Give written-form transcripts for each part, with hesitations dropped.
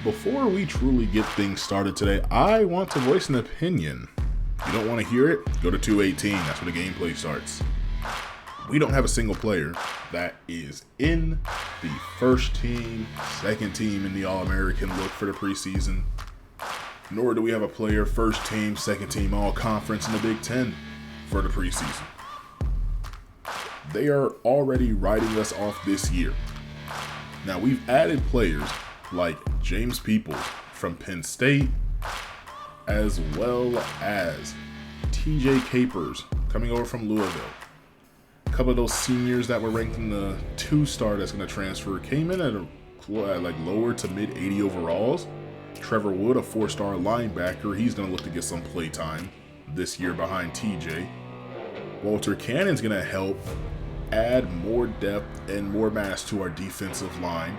before we truly get things started today, I want to voice an opinion. If you don't want to hear it, go to 218. That's where the gameplay starts. We don't have a single player that is in the first team, second team in the All-American look for the preseason. Nor do we have a player first team, second team All-Conference in the Big Ten for the preseason. They are already writing us off this year. Now, we've added players like James Peoples from Penn State, as well as TJ Capers coming over from Louisville. A couple of those seniors that were ranked in the 2-star that's going to transfer came in at like lower to mid 80 overalls. Trevor Wood, a 4-star linebacker, he's going to look to get some play time this year behind TJ. Walter Cannon's going to help add more depth and more mass to our defensive line.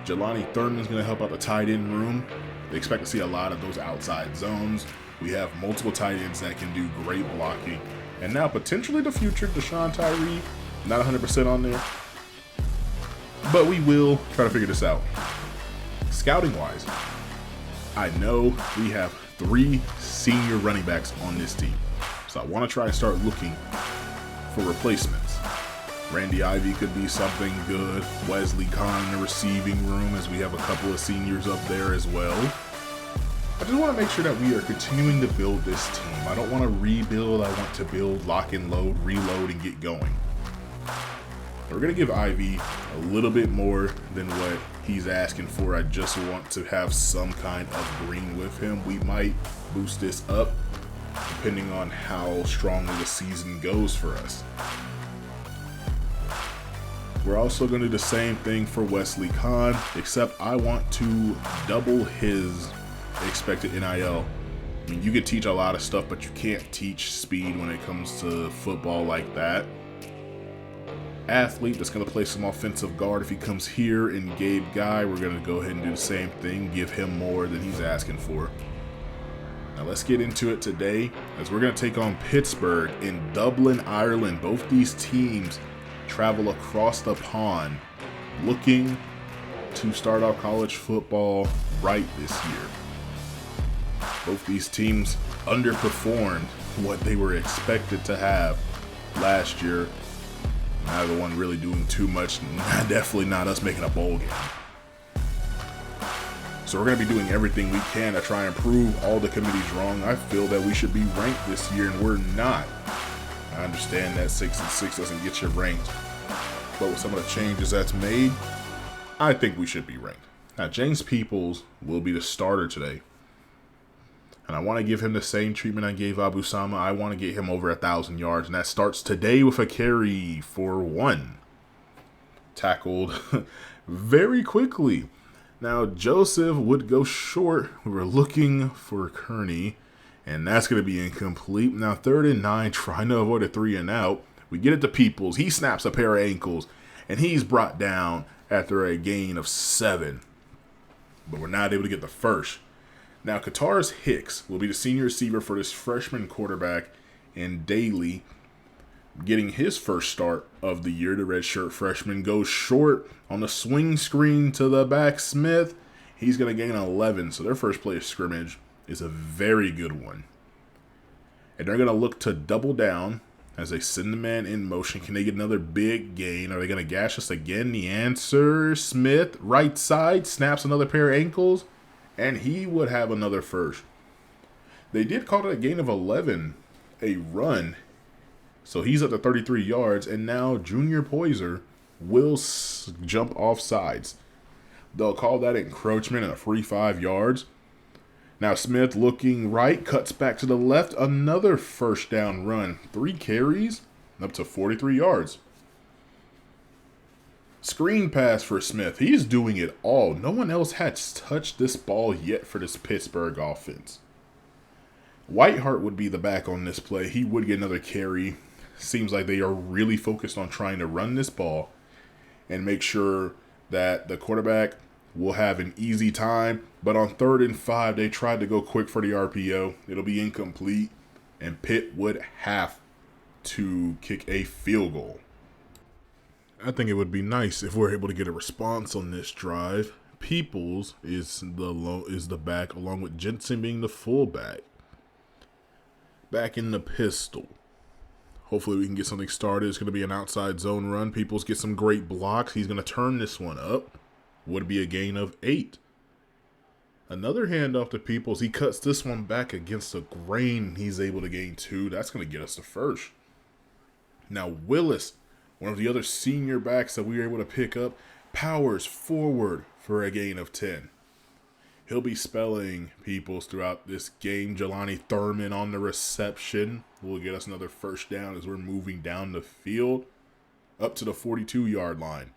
Jelani Thurman's going to help out the tight end room. They expect to see a lot of those outside zones. We have multiple tight ends that can do great blocking. And now potentially the future, Deshaun Tyree, not 100% on there. But we will try to figure this out. Scouting-wise, I know we have 3 senior running backs on this team. So I want to try and start looking for replacements. Randy Ivey could be something good. Wesley Kahn in the receiving room, as we have a couple of seniors up there as well. I just want to make sure that we are continuing to build this team. I don't want to rebuild. I want to build, lock and load, reload, and get going. We're going to give Ivey a little bit more than what he's asking for. I just want to have some kind of green with him. We might boost this up depending on how strongly the season goes for us. We're also going to do the same thing for Wesley Kahn, except I want to double his expected NIL. I mean, you can teach a lot of stuff, but you can't teach speed when it comes to football like that. Athlete that's going to play some offensive guard if he comes here. And Gabe Guy, we're going to go ahead and do the same thing, give him more than he's asking for. Now let's get into it today, as we're going to take on Pittsburgh in Dublin, Ireland. Both these teams travel across the pond looking to start off college football right this year. Both these teams underperformed what they were expected to have last year. Neither one really doing too much. Definitely not us making a bowl game. So we're going to be doing everything we can to try and prove all the committees wrong. I feel that we should be ranked this year, and we're not. I understand that 6-6 doesn't get you ranked, but with some of the changes that's made, I think we should be ranked. Now, James Peoples will be the starter today, and I want to give him the same treatment I gave Abu Sama. I want to get him over 1,000 yards, and that starts today with a carry for 1. Tackled very quickly. Now, Joseph would go short. We were looking for Kearney, and that's going to be incomplete. Now, 3rd and 9, trying to avoid a 3 and out. We get it to Peoples. He snaps a pair of ankles, and he's brought down after a gain of 7. But we're not able to get the first. Now, Qatar's Hicks will be the senior receiver for this freshman quarterback, and Daly, getting his first start of the year. The redshirt freshman goes short on the swing screen to the back. Smith, he's going to gain 11, so their first play of scrimmage is a very good one. And they're going to look to double down as they send the man in motion. Can they get another big gain? Are they going to gash us again? The answer, Smith, right side, snaps another pair of ankles, and he would have another first. They did call it a gain of 11, a run. So he's up to 33 yards, and now Junior Poyser will jump off sides. They'll call that encroachment and a free 5 yards. Now Smith looking right, cuts back to the left, another first down run. 3 carries, up to 43 yards. Screen pass for Smith. He's doing it all. No one else has touched this ball yet for this Pittsburgh offense. Whiteheart would be the back on this play. He would get another carry. Seems like they are really focused on trying to run this ball and make sure that the quarterback will have an easy time. But on 3rd and 5, they tried to go quick for the RPO. It'll be incomplete, and Pitt would have to kick a field goal. I think it would be nice if we're able to get a response on this drive. Peoples is the back, along with Jensen being the fullback. Back in the pistol. Hopefully we can get something started. It's going to be an outside zone run. Peoples get some great blocks. He's going to turn this one up. Would be a gain of 8. Another handoff to Peoples. He cuts this one back against the grain. He's able to gain 2. That's going to get us to first. Now Willis, one of the other senior backs that we were able to pick up, powers forward for a gain of 10. He'll be spelling Peoples throughout this game. Jelani Thurman on the reception will get us another first down as we're moving down the field up to the 42-yard line.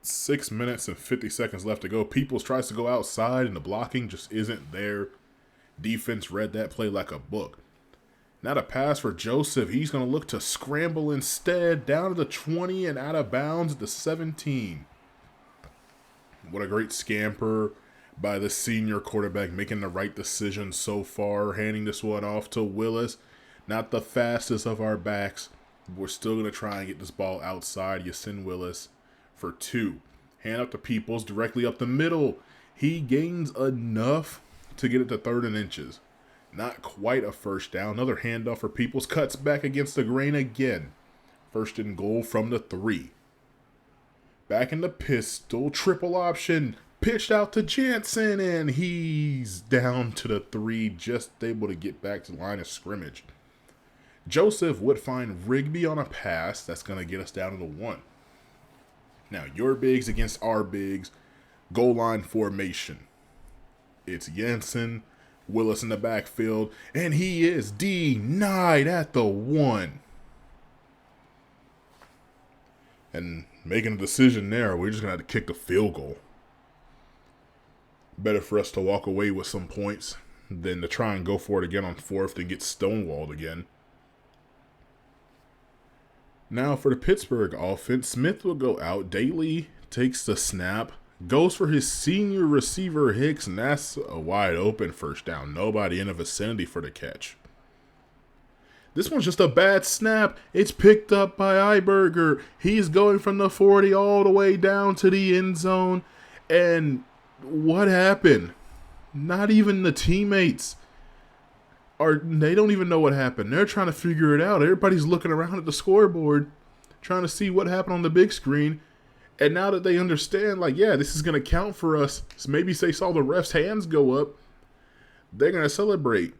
6 minutes and 50 seconds left to go. Peoples tries to go outside, and the blocking just isn't there. Defense read that play like a book. Now the pass for Joseph. He's going to look to scramble instead. Down to the 20 and out of bounds at the 17. What a great scamper by the senior quarterback, making the right decision so far. Handing this one off to Willis. Not the fastest of our backs. We're still going to try and get this ball outside. You send Willis for 2. Hand up to Peoples directly up the middle. He gains enough to get it to 3rd and inches. Not quite a first down. Another handoff for Peoples. Cuts back against the grain again. 1st and goal from the 3. Back in the pistol. Triple option. Pitched out to Jansen, and he's down to the 3. Just able to get back to the line of scrimmage. Joseph would find Rigby on a pass. That's going to get us down to the 1. Now, your bigs against our bigs. Goal line formation. It's Jansen, Willis in the backfield, and he is denied at the 1. And making a decision there, we're just going to have to kick the field goal. Better for us to walk away with some points than to try and go for it again on 4th and get stonewalled again. Now for the Pittsburgh offense, Smith will go out. Daly takes the snap, goes for his senior receiver Hicks, and that's a wide open first down. Nobody in the vicinity for the catch. This one's just a bad snap. It's picked up by Iberger. He's going from the 40 all the way down to the end zone. And what happened? Not even the teammates they don't even know what happened. They're trying to figure it out. Everybody's looking around at the scoreboard, trying to see what happened on the big screen. And now that they understand, like, yeah, this is going to count for us. So maybe they saw the ref's hands go up. They're going to celebrate.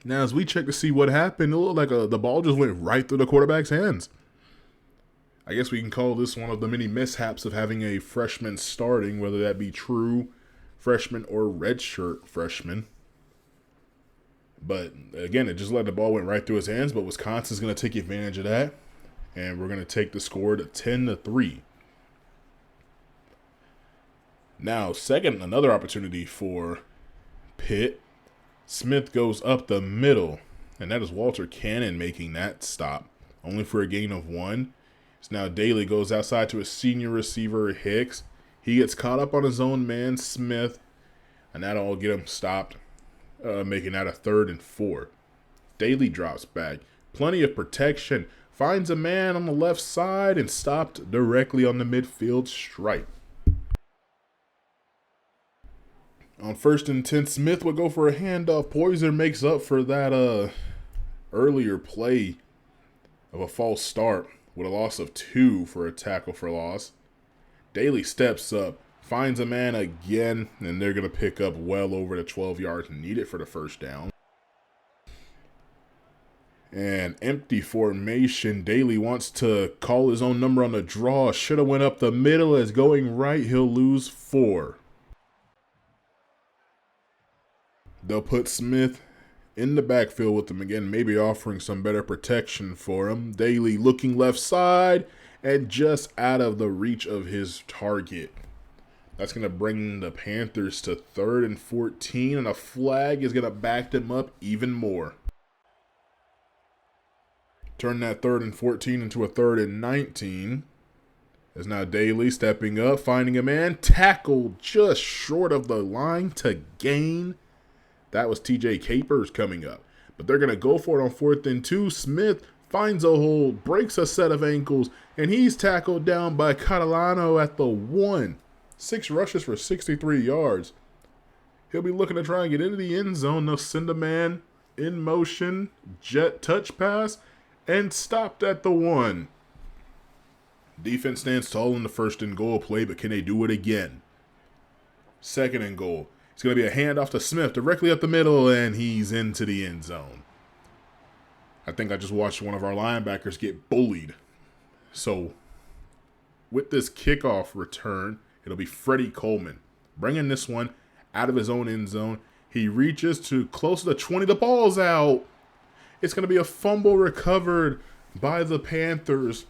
Now, as we check to see what happened, it looked like the ball just went right through the quarterback's hands. I guess we can call this one of the many mishaps of having a freshman starting, whether that be true freshman or redshirt freshman. But, again, it just let the ball went right through his hands, but Wisconsin's going to take advantage of that. And we're going to take the score to 10-3. Now, another opportunity for Pitt. Smith goes up the middle, and that is Walter Cannon making that stop, only for a gain of 1. So now Daly goes outside to his senior receiver, Hicks. He gets caught up on his own man, Smith, and that'll all get him stopped, making that a 3rd and 4. Daly drops back. Plenty of protection. Finds a man on the left side and stopped directly on the midfield stripe. On 1st and 10, Smith would go for a handoff. Poyser makes up for that earlier play of a false start with a loss of 2 for a tackle for loss. Daly steps up, finds a man again, and they're going to pick up well over the 12 yards needed for the first down. And empty formation. Daly wants to call his own number on the draw. Should have went up the middle. As going right, he'll lose 4. They'll put Smith in the backfield with him again, maybe offering some better protection for him. Daly looking left side and just out of the reach of his target. That's going to bring the Panthers to 3rd and 14, and a flag is going to back them up even more. Turn that 3rd and 14 into a 3rd and 19. As now Daly stepping up, finding a man, tackled just short of the line to gain. That was TJ Capers coming up. But they're going to go for it on 4th and 2. Smith finds a hole, breaks a set of ankles, and he's tackled down by Catalano at the 1. 6 rushes for 63 yards. He'll be looking to try and get into the end zone. They'll send a man in motion, jet touch pass, and stopped at the 1. Defense stands tall in the 1st and goal play, but can they do it again? 2nd and goal. It's going to be a handoff to Smith directly up the middle, and he's into the end zone. I think I just watched one of our linebackers get bullied. So, with this kickoff return, it'll be Freddie Coleman bringing this one out of his own end zone. He reaches to close to the 20. The ball's out. It's going to be a fumble recovered by the Panthers.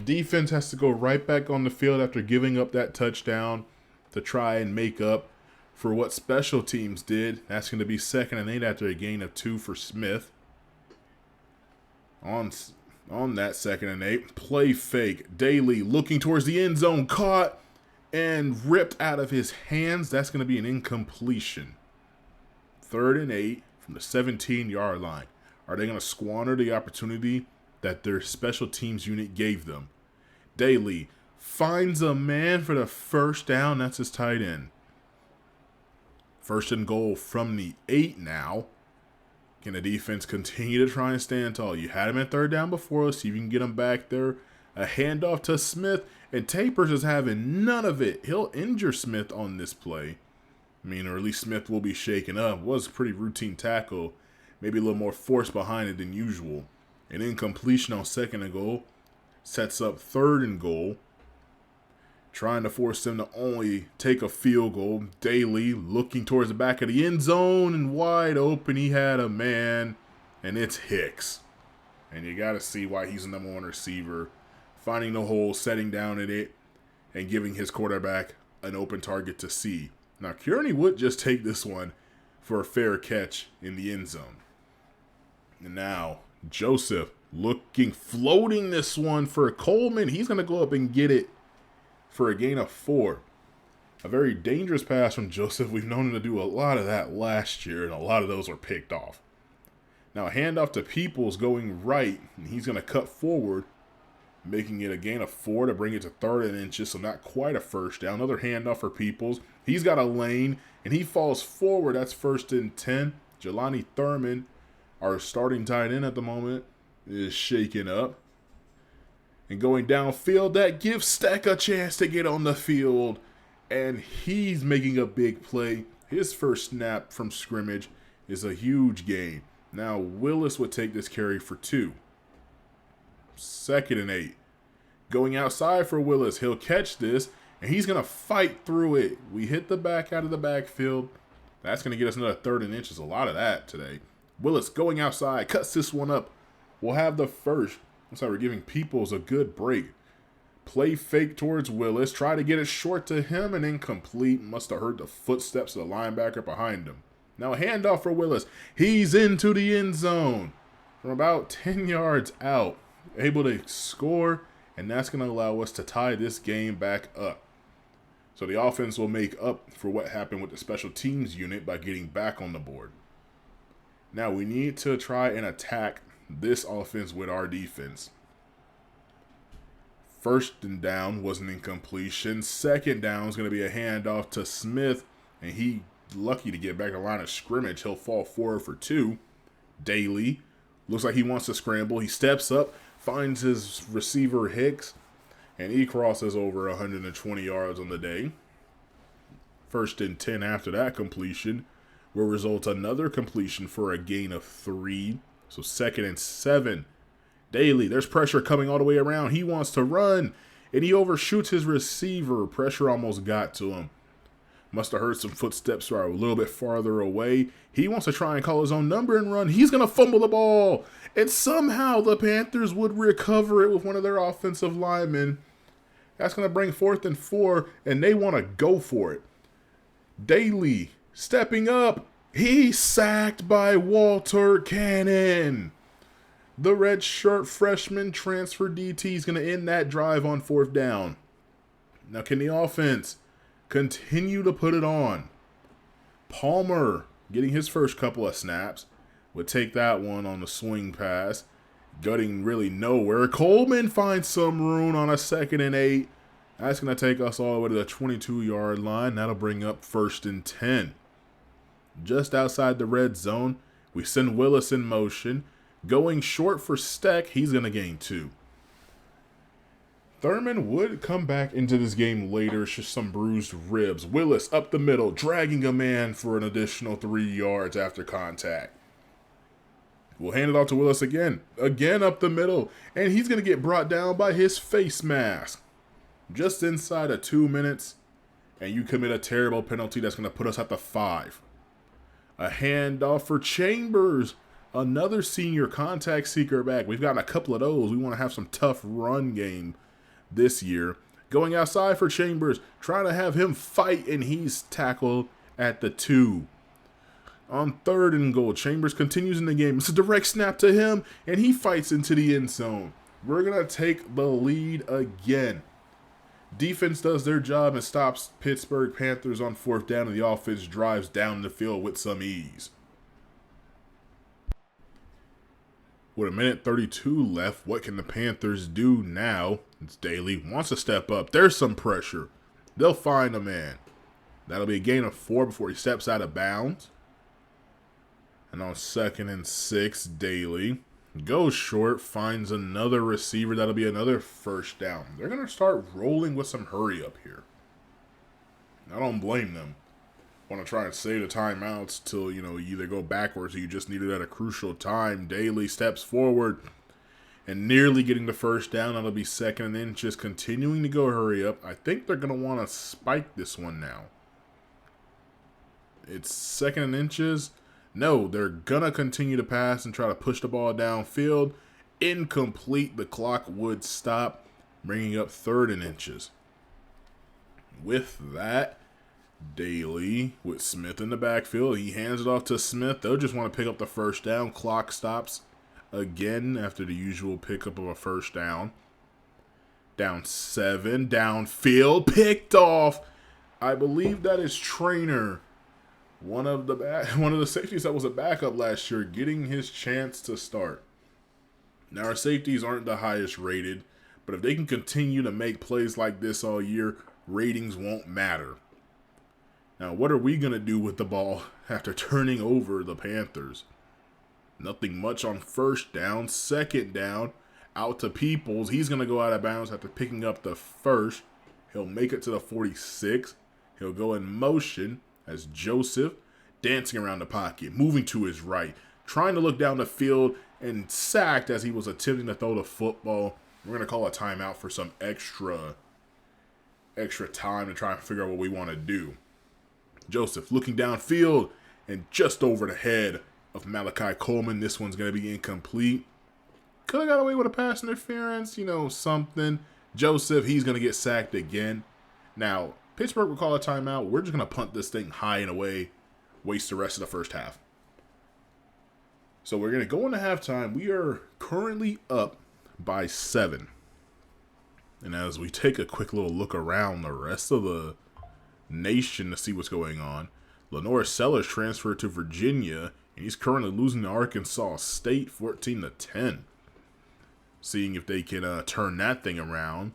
Defense has to go right back on the field after giving up that touchdown to try and make up for what special teams did. That's going to be 2nd and 8 after a gain of 2 for Smith. On that 2nd and 8, play fake. Daly looking towards the end zone, caught and ripped out of his hands. That's going to be an incompletion. 3rd and 8 from the 17-yard line. Are they going to squander the opportunity that their special teams unit gave them? Daly finds a man for the 1st down. That's his tight end. 1st and goal from the 8 now. Can the defense continue to try and stand tall? You had him at 3rd down before. Let's see if you can get him back there. A handoff to Smith, and Tapers is having none of it. He'll injure Smith on this play. Or at least Smith will be shaken up. Was a pretty routine tackle. Maybe a little more force behind it than usual. An incompletion on 2nd and goal. Sets up 3rd and goal. Trying to force them to only take a field goal. Daly looking towards the back of the end zone and wide open. He had a man, and it's Hicks. And you got to see why he's the number 1 receiver. Finding the hole, setting down at it, and giving his quarterback an open target to see. Now, Kearney would just take this one for a fair catch in the end zone. And now, Joseph floating this one for Coleman. He's going to go up and get it for a gain of 4. A very dangerous pass from Joseph. We've known him to do a lot of that last year, and a lot of those were picked off. Now, a handoff to Peoples going right, and he's going to cut forward, making it a gain of 4 to bring it to 3rd and inches, so not quite a 1st down. Another handoff for Peoples. He's got a lane, and he falls forward. That's 1st and 10. Jelani Thurman, our starting tight end at the moment, is shaken up. And going downfield, that gives Stack a chance to get on the field. And he's making a big play. His first snap from scrimmage is a huge gain. Now Willis would take this carry for 2. 2nd and 8. Going outside for Willis. He'll catch this, and he's going to fight through it. We hit the back out of the backfield. That's going to get us another 3rd and inches. A lot of that today. Willis going outside. Cuts this one up. We'll have the first. Looks like we're giving Peoples a good break. Play fake towards Willis. Try to get it short to him and incomplete. Must have heard the footsteps of the linebacker behind him. Now a handoff for Willis. He's into the end zone from about 10 yards out. Able to score, and that's going to allow us to tie this game back up. So the offense will make up for what happened with the special teams unit by getting back on the board. Now we need to try and attack this offense with our defense. 1st and down was an incompletion. 2nd down is going to be a handoff to Smith, and he lucky to get back the line of scrimmage. He'll fall forward for 2. Daly looks like he wants to scramble. He steps up, finds his receiver Hicks, and he crosses over 120 yards on the day. 1st and 10 after that completion will result another completion for a gain of 3. So 2nd and 7. Daly, there's pressure coming all the way around. He wants to run, and he overshoots his receiver. Pressure almost got to him. Must have heard some footsteps a little bit farther away. He wants to try and call his own number and run. He's going to fumble the ball, and somehow the Panthers would recover it with one of their offensive linemen. That's going to bring 4th and 4, and they want to go for it. Daly stepping up. He's sacked by Walter Cannon. The red shirt freshman transfer DT is going to end that drive on 4th down. Now, can the offense continue to put it on? Palmer, getting his first couple of snaps, would take that one on the swing pass. Gutting really nowhere. Coleman finds some room on a 2nd and 8. That's going to take us all the way to the 22-yard line. That'll bring up 1st and 10. Just outside the red zone, we send Willis in motion. Going short for Steck, he's going to gain 2. Thurman would come back into this game later. It's just some bruised ribs. Willis up the middle, dragging a man for an additional 3 yards after contact. We'll hand it off to Willis again. Again up the middle. And he's going to get brought down by his face mask. Just inside of 2 minutes. And you commit a terrible penalty that's going to put us at the 5. A handoff for Chambers. Another senior contact seeker back. We've gotten a couple of those. We want to have some tough run game this year. Going outside for Chambers. Trying to have him fight. And he's tackled at the 2. On 3rd and goal, Chambers continues in the game. It's a direct snap to him, and he fights into the end zone. We're going to take the lead again. Defense does their job and stops Pittsburgh Panthers on 4th down, and the offense drives down the field with some ease. With 1:32 left, what can the Panthers do now? It's Daly. Wants to step up. There's some pressure. They'll find a man. That'll be a gain of 4 before he steps out of bounds. And on 2nd and 6, Daly goes short, finds another receiver. That'll be another 1st down. They're going to start rolling with some hurry up here. I don't blame them. Want to try and save the timeouts till, you either go backwards or you just need it at a crucial time. Daly steps forward and nearly getting the 1st down. That'll be 2nd and inches, continuing to go hurry up. I think they're going to want to spike this one now. It's 2nd and inches. No, they're going to continue to pass and try to push the ball downfield. Incomplete. The clock would stop, bringing up 3rd and inches. With that, Daly with Smith in the backfield. He hands it off to Smith. They'll just want to pick up the 1st down. Clock stops again after the usual pickup of a 1st down. Down 7. Downfield. Picked off. I believe that is Trainer. One of the safeties that was a backup last year, getting his chance to start. Now, our safeties aren't the highest rated, but if they can continue to make plays like this all year, ratings won't matter. Now, what are we going to do with the ball after turning over the Panthers? Nothing much on 1st down. 2nd down, out to Peoples. He's going to go out of bounds after picking up the 1st. He'll make it to the 46. He'll go in motion as Joseph dancing around the pocket, moving to his right, trying to look down the field, and sacked as he was attempting to throw the football. We're going to call a timeout for some extra time to try and figure out what we want to do. Joseph looking downfield and just over the head of Malachi Coleman. This one's going to be incomplete. Could have got away with a pass interference, something. Joseph, he's going to get sacked again. Now, Pittsburgh will call a timeout. We're just going to punt this thing high and away, waste the rest of the 1st half. So we're going to go into halftime. We are currently up by 7. And as we take a quick little look around the rest of the nation to see what's going on, Lenore Sellers transferred to Virginia, and he's currently losing to Arkansas State 14-10. Seeing if they can turn that thing around.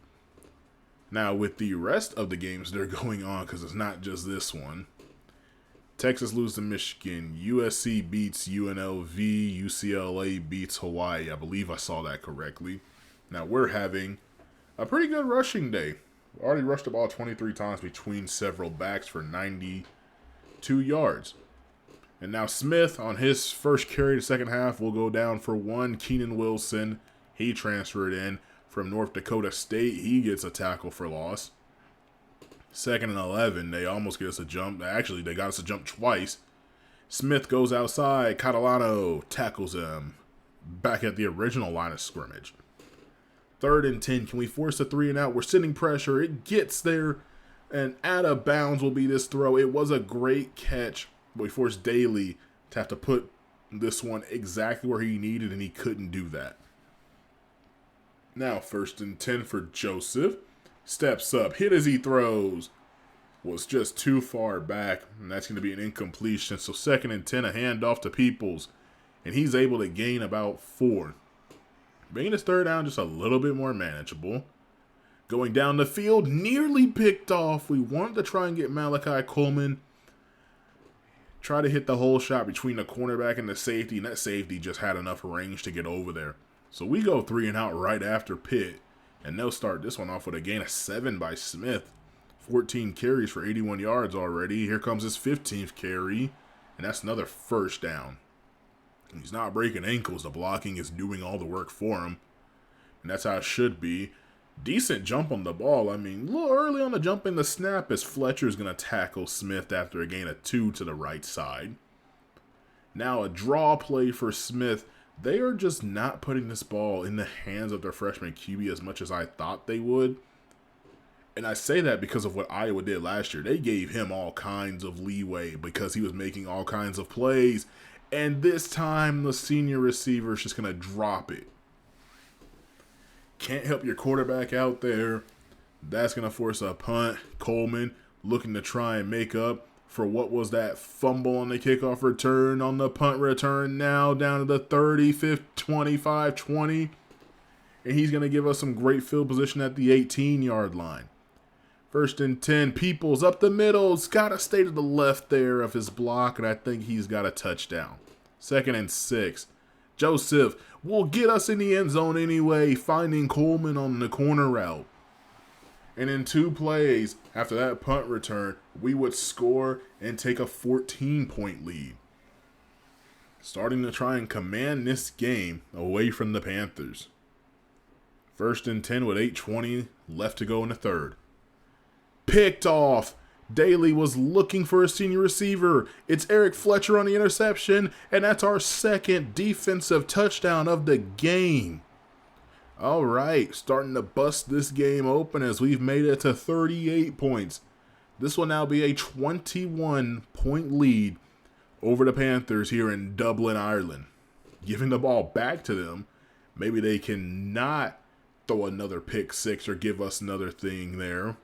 Now, with the rest of the games that are going on, because it's not just this one, Texas loses to Michigan, USC beats UNLV, UCLA beats Hawaii. I believe I saw that correctly. Now, we're having a pretty good rushing day. We already rushed the ball 23 times between several backs for 92 yards. And now Smith, on his first carry the 2nd half, will go down for 1. Keenan Wilson, he transferred in from North Dakota State. He gets a tackle for loss. 2nd and 11, they almost get us a jump. Actually, they got us a jump twice. Smith goes outside. Catalano tackles him back at the original line of scrimmage. 3rd and 10. Can we force a 3 and out? We're sending pressure. It gets there, and out of bounds will be this throw. It was a great catch, but we forced Daly to have to put this one exactly where he needed, and he couldn't do that. Now 1st and 10 for Joseph. Steps up, hit as he throws. Was just too far back, and that's going to be an incompletion. So 2nd and 10, a handoff to Peoples, and he's able to gain about 4. Bringing his 3rd down just a little bit more manageable. Going down the field, nearly picked off. We wanted to try and get Malachi Coleman. Try to hit the whole shot between the cornerback and the safety, and that safety just had enough range to get over there. So we go 3 and out right after Pitt, and they'll start this one off with a gain of 7 by Smith. 14 carries for 81 yards already. Here comes his 15th carry, and that's another first down. He's not breaking ankles. The blocking is doing all the work for him, and that's how it should be. Decent jump on the ball. I mean, a little early on the jump in the snap as Fletcher's going to tackle Smith after a gain of 2 to the right side. Now a draw play for Smith. They are just not putting this ball in the hands of their freshman QB as much as I thought they would. And I say that because of what Iowa did last year. They gave him all kinds of leeway because he was making all kinds of plays. And this time, the senior receiver is just going to drop it. Can't help your quarterback out there. That's going to force a punt. Coleman looking to try and make up for what was that fumble on the kickoff return on the punt return. Now down to the 30, 50, 25, 20. And he's going to give us some great field position at the 18-yard line. 1st and 10, Peoples up the middle. He's got to stay to the left there of his block, and I think he's got a touchdown. 2nd and 6. Joseph will get us in the end zone anyway, finding Coleman on the corner route. And in 2 plays after that punt return, we would score and take a 14-point lead. Starting to try and command this game away from the Panthers. 1st and 10 with 8:20 left to go in the third. Picked off. Daly was looking for a senior receiver. It's Eric Fletcher on the interception, and that's our 2nd defensive touchdown of the game. All right, starting to bust this game open as we've made it to 38 points. This will now be a 21-point lead over the Panthers here in Dublin, Ireland. Giving the ball back to them. Maybe they cannot throw another pick 6 or give us another thing there.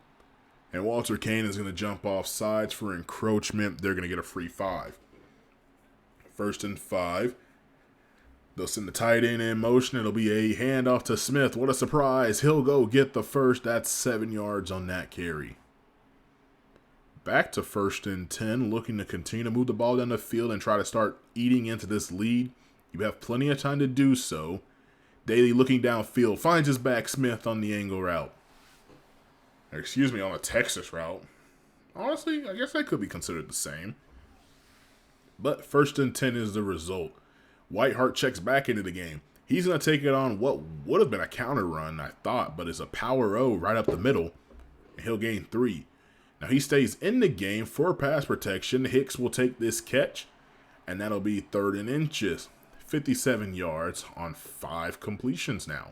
And Walter Kane is going to jump off sides for encroachment. They're going to get a free 5. 1st and 5. They'll send the tight end in motion. It'll be a handoff to Smith. What a surprise. He'll go get the first. That's 7 yards on that carry. Back to 1st and 10. Looking to continue to move the ball down the field and try to start eating into this lead. You have plenty of time to do so. Daly looking downfield. Finds his back Smith on the angle route. On a Texas route. Honestly, I guess that could be considered the same. But 1st and 10 is the result. Whitehart checks back into the game. He's going to take it on what would have been a counter run, I thought, but it's a power O right up the middle, and he'll gain 3. Now he stays in the game for pass protection. Hicks will take this catch, and that'll be 3rd and inches. 57 yards on 5 completions now.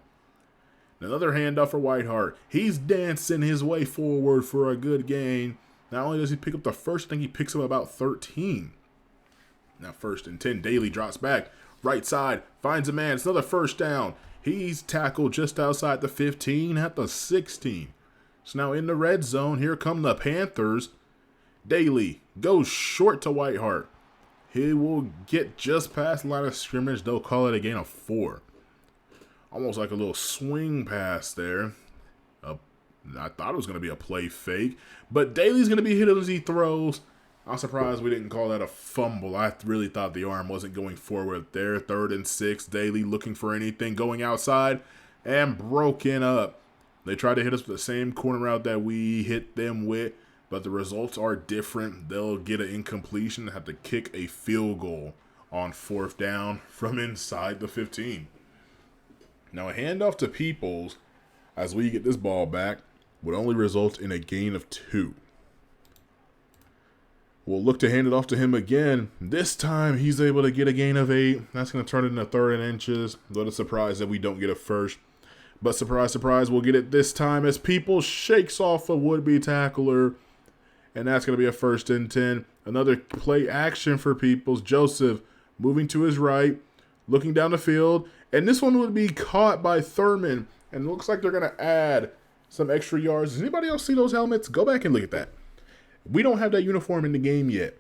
Another handoff for Whitehart. He's dancing his way forward for a good gain. Not only does he pick up the first, I think he picks up about 13. Now 1st and 10, Daly drops back. Right side, finds a man. It's another first down. He's tackled just outside the 15 at the 16. So now in the red zone, here come the Panthers. Daly goes short to Whitehart. He will get just past the line of scrimmage. They'll call it a gain of 4. Almost like a little swing pass there. I thought it was going to be a play fake. But Daly's going to be hit as he throws. I'm surprised we didn't call that a fumble. I really thought the arm wasn't going forward there. 3rd and 6. Daly looking for anything. Going outside. And broken up. They tried to hit us with the same corner route that we hit them with. But the results are different. They'll get an incompletion and have to kick a field goal on 4th down from inside the 15. Now a handoff to Peoples as we get this ball back would only result in a gain of 2. We'll look to hand it off to him again. This time he's able to get a gain of 8. That's going to turn it into 3rd and inches. What a surprise that we don't get a first. But surprise, surprise, we'll get it this time as Peoples shakes off a would-be tackler. And that's going to be a 1st and 10. Another play action for Peoples. Joseph moving to his right, looking down the field. And this one would be caught by Thurman. And it looks like they're going to add some extra yards. Does anybody else see those helmets? Go back and look at that. We don't have that uniform in the game yet.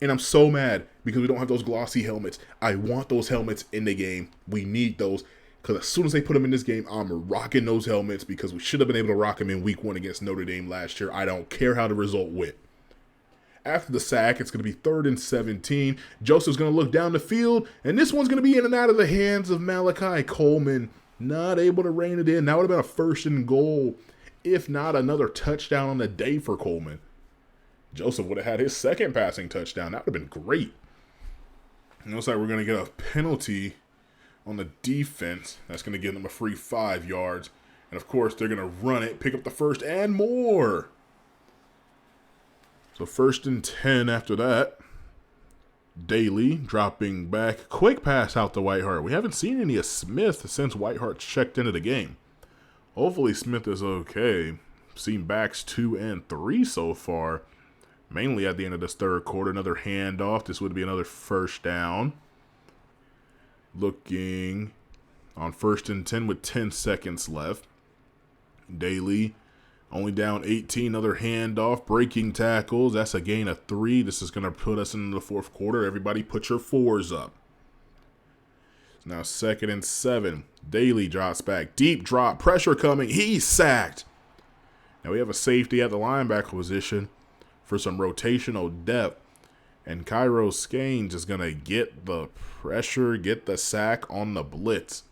And I'm so mad because we don't have those glossy helmets. I want those helmets in the game. We need those. Because as soon as they put him in this game, I'm rocking those helmets because we should have been able to rock him in week 1 against Notre Dame last year. I don't care how the result went. After the sack, it's going to be 3rd and 17. Joseph's going to look down the field, and this one's going to be in and out of the hands of Malachi Coleman. Not able to rein it in. That would have been a 1st and goal, if not another touchdown on the day for Coleman. Joseph would have had his 2nd passing touchdown. That would have been great. It looks like we're going to get a penalty on the defense. That's going to give them a free 5 yards. And, of course, they're going to run it, pick up the first and more. So 1st and 10 after that. Daly dropping back. Quick pass out to Whitehart. We haven't seen any of Smith since Whitehart checked into the game. Hopefully Smith is okay. Seen backs 2 and 3 so far. Mainly at the end of this 3rd quarter. Another handoff. This would be another 1st down. Looking on 1st and 10 with 10 seconds left. Daly only down 18. Another handoff. Breaking tackles. That's a gain of 3. This is going to put us into the 4th quarter. Everybody put your 4s up. It's now 2nd and 7. Daly drops back. Deep drop. Pressure coming. He's sacked. Now we have a safety at the linebacker position for some rotational depth. And Cairo Skanes is going to get the pressure, get the sack on the blitz.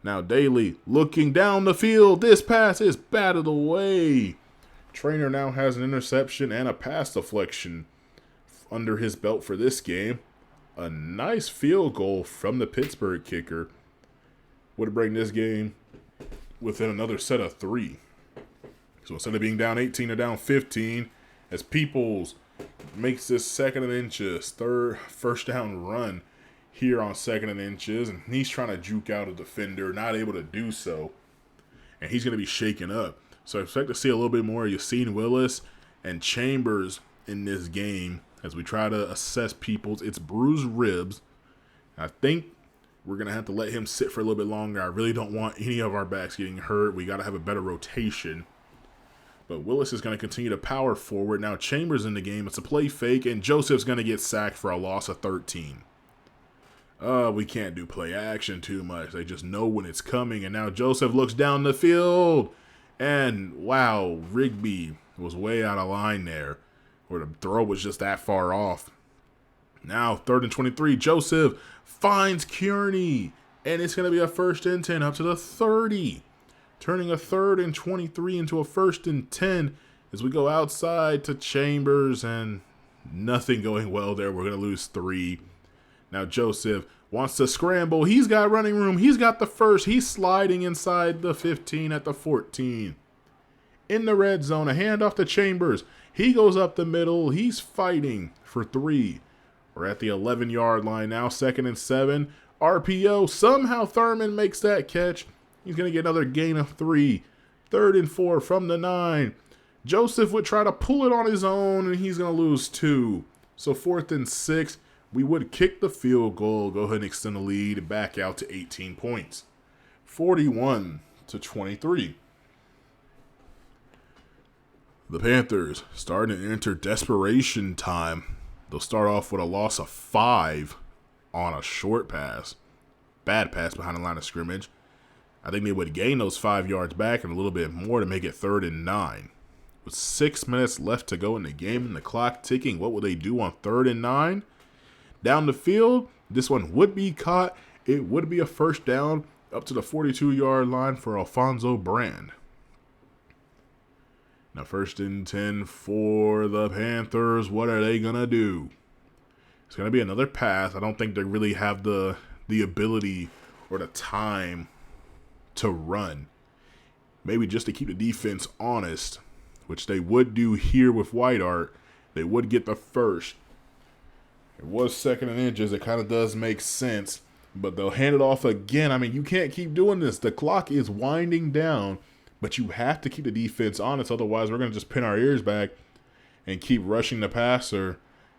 Now Daly looking down the field. This pass is batted away. Trainer now has an interception and a pass deflection under his belt for this game. A nice field goal from the Pittsburgh kicker would bring this game within another set of 3. So instead of being down 18 or down 15, as Peoples makes this 2nd and inches, 1st down run here on 2nd and inches, and he's trying to juke out a defender, not able to do so, and he's going to be shaken up. So I expect to see a little bit more of Yassine Willis and Chambers in this game as we try to assess Peoples. It's bruised ribs. I think we're going to have to let him sit for a little bit longer. I really don't want any of our backs getting hurt. We got to have a better rotation. But Willis is going to continue to power forward. Now Chambers in the game. It's a play fake, and Joseph's going to get sacked for a loss of 13. We can't do play action too much. They just know when it's coming. And now Joseph looks down the field. And, wow, Rigby was way out of line there. Or the throw was just that far off. Now 3rd and 23. Joseph finds Kearney. And it's going to be a 1st and 10 up to the 30. Turning a 3rd and 23 into a 1st and 10 as we go outside to Chambers, and nothing going well there. We're going to lose 3. Now Joseph wants to scramble. He's got running room. He's got the first. He's sliding inside the 15 at the 14. In the red zone, a handoff to Chambers. He goes up the middle. He's fighting for 3. We're at the 11-yard line now, 2nd and 7. RPO. Somehow Thurman makes that catch. He's going to get another gain of 3. 3rd and 4 from the 9. Joseph would try to pull it on his own, and he's going to lose 2. So 4th and 6. We would kick the field goal, go ahead and extend the lead, back out to 18 points. 41-23. The Panthers starting to enter desperation time. They'll start off with a loss of 5 on a short pass. Bad pass behind the line of scrimmage. I think they would gain those 5 yards back and a little bit more to make it 3rd and 9. With 6 minutes left to go in the game and the clock ticking, what will they do on 3rd and 9? Down the field, this one would be caught. It would be a 1st down up to the 42-yard line for Alfonso Brand. Now 1st and 10 for the Panthers. What are they going to do? It's going to be another pass. I don't think they really have the ability or the time to run. Maybe just to keep the defense honest, which they would do here with Whitehart. They would get the first. It was 2nd and inches. It kind of does make sense. But they'll hand it off again. I mean, you can't keep doing this. The clock is winding down. But you have to keep the defense honest. Otherwise, we're going to just pin our ears back and keep rushing the passer.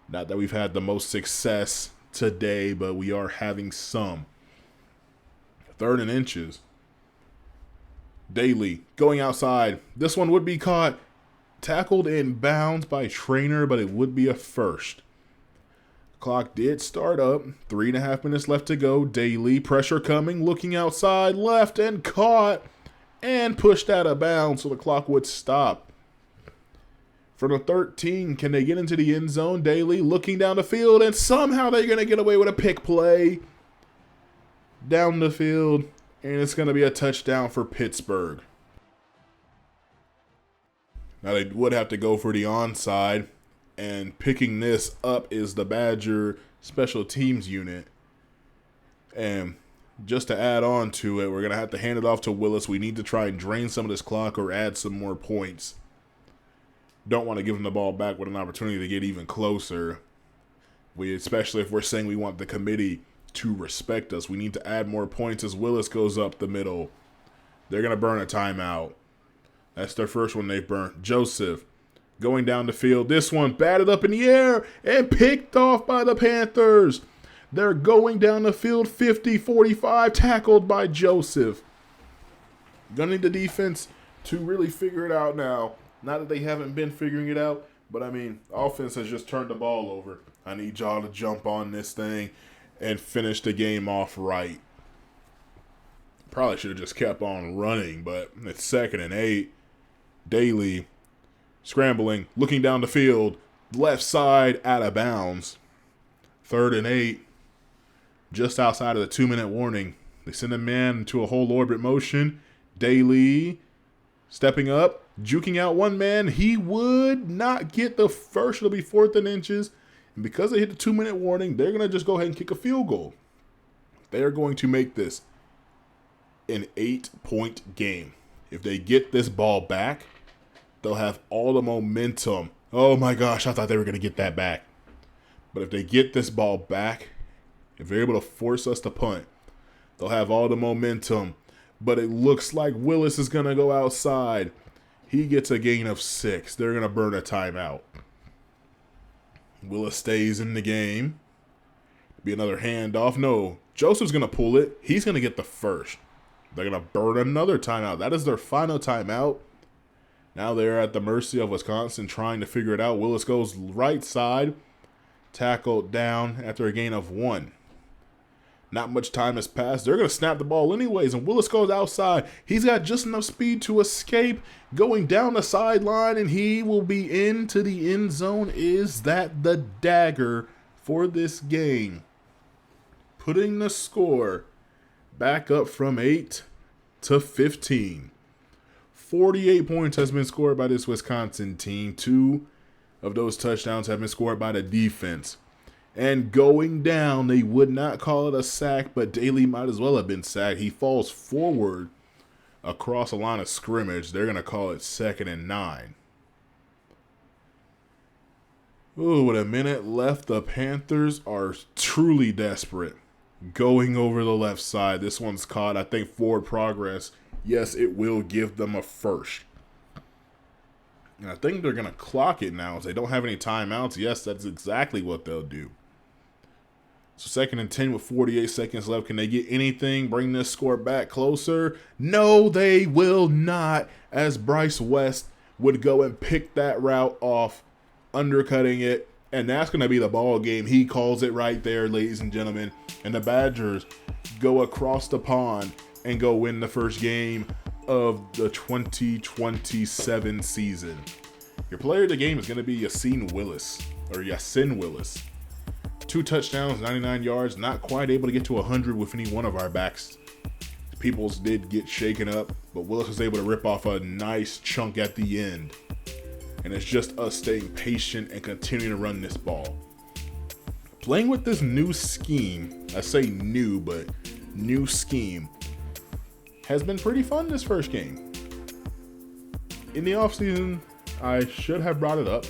Not that we've had the most success today, but we are having some. 3rd and inches. Daly going outside. This one would be caught. Tackled in bounds by Trainer, but it would be a first. Clock did start up. 3.5 minutes left to go. Daly, pressure coming, looking outside, left, and caught, and pushed out of bounds so the clock would stop. For the 13, can they get into the end zone? Daly looking down the field, and somehow they're going to get away with a pick play down the field, and it's going to be a touchdown for Pittsburgh. Now they would have to go for the onside, and picking this up is the Badger special teams unit. And just to add on to it, we're going to have to hand it off to Willis. We need to try and drain some of this clock or add some more points. Don't want to give him the ball back with an opportunity to get even closer. Especially if we're saying we want the committee to respect us. We need to add more points as Willis goes up the middle. They're going to burn a timeout. That's their first one they've burnt. Joseph going down the field. This one batted up in the air and picked off by the Panthers. They're going down the field 50-45, tackled by Joseph. Gonna need the defense to really figure it out now. Not that they haven't been figuring it out, but I mean, offense has just turned the ball over. I need y'all to jump on this thing and finish the game off right. Probably should have just kept on running, but it's 2nd and 8. Daly scrambling, looking down the field, left side out of bounds. 3rd and 8, just outside of the 2-minute warning. They send a man into a whole orbit motion. Daly stepping up, juking out one man. He would not get the first. It'll be 4th and inches. And because they hit the 2-minute warning, they're going to just go ahead and kick a field goal. They are going to make this an 8-point game. If they get this ball back, they'll have all the momentum. Oh my gosh, I thought they were going to get that back. But if they get this ball back, if they're able to force us to punt, they'll have all the momentum. But it looks like Willis is going to go outside. He gets a gain of 6. They're going to burn a timeout. Willis stays in the game. Be another handoff. No, Joseph's going to pull it. He's going to get the first. They're going to burn another timeout. That is their final timeout. Now they're at the mercy of Wisconsin trying to figure it out. Willis goes right side. Tackled down after a gain of 1. Not much time has passed. They're going to snap the ball anyways, and Willis goes outside. He's got just enough speed to escape, going down the sideline, and he will be into the end zone. Is that the dagger for this game? Putting the score back up from 8 to 15. 48 points has been scored by this Wisconsin team. 2 of those touchdowns have been scored by the defense. And going down, they would not call it a sack, but Daly might as well have been sacked. He falls forward across a line of scrimmage. They're going to call it 2nd and 9. Ooh, with a minute left, the Panthers are truly desperate. Going over the left side. This one's caught. I think forward progress. Yes, it will give them a first. And I think they're going to clock it now. If they don't have any timeouts, yes, that's exactly what they'll do. So 2nd and 10 with 48 seconds left. Can they get anything? Bring this score back closer? No, they will not. As Bryce West would go and pick that route off, undercutting it. And that's going to be the ball game. He calls it right there, ladies and gentlemen. And the Badgers go across the pond and go win the first game of the 2027 season. Your player of the game is going to be Yasin Willis. 2 touchdowns, 99 yards, not quite able to get to 100 with any one of our backs. Peoples did get shaken up, but Willis was able to rip off a nice chunk at the end. And it's just us staying patient and continuing to run this ball. Playing with this new scheme, I say new, but new scheme, has been pretty fun this first game. In the offseason, I should have brought it up.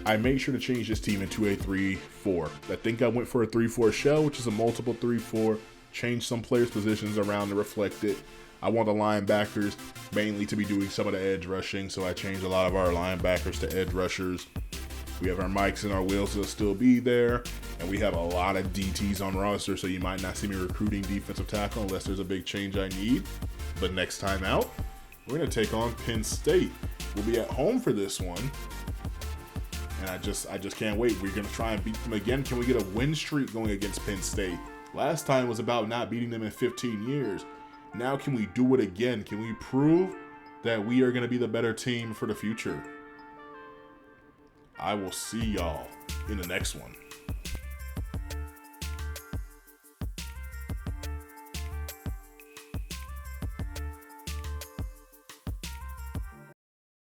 I made sure to change this team into a 3-4. I think I went for a 3-4 shell, which is a multiple 3-4. Changed some players' positions around to reflect it. I want the linebackers mainly to be doing some of the edge rushing, so I changed a lot of our linebackers to edge rushers. We have our mics and our wheels that'll still be there, and we have a lot of DTs on roster, so you might not see me recruiting defensive tackle unless there's a big change I need. But next time out, we're going to take on Penn State. We'll be at home for this one. And I just can't wait. We're gonna try and beat them again. Can we get a win streak going against Penn State? Last time was about not beating them in 15 years. Now can we do it again? Can we prove that we are gonna be the better team for the future? I will see y'all in the next one.